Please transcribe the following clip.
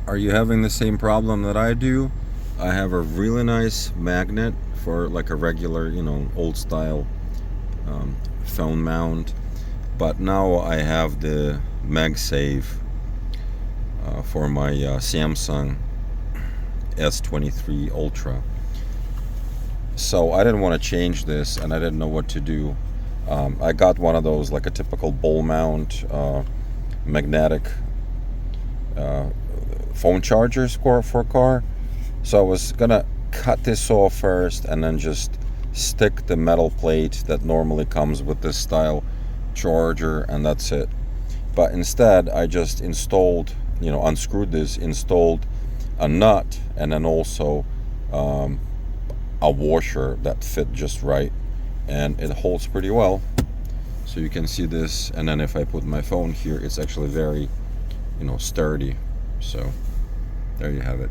Are you having the same problem that I do? I have a really nice magnet for like a regular, old style phone mount, but now I have the magsafe for my Samsung S23 Ultra. So I didn't want to change this, and I didn't know what to do. I got one of those, like a typical ball mount magnetic uh, phone chargers for a car. So I was gonna cut this off first and then just stick the metal plate that normally comes with this style charger, and that's it. But instead I just installed, unscrewed this, installed a nut, and then also um, a washer that fit just right, and it holds pretty well. So you can see this, and then if I put my phone here, it's actually very, sturdy. So there you have it.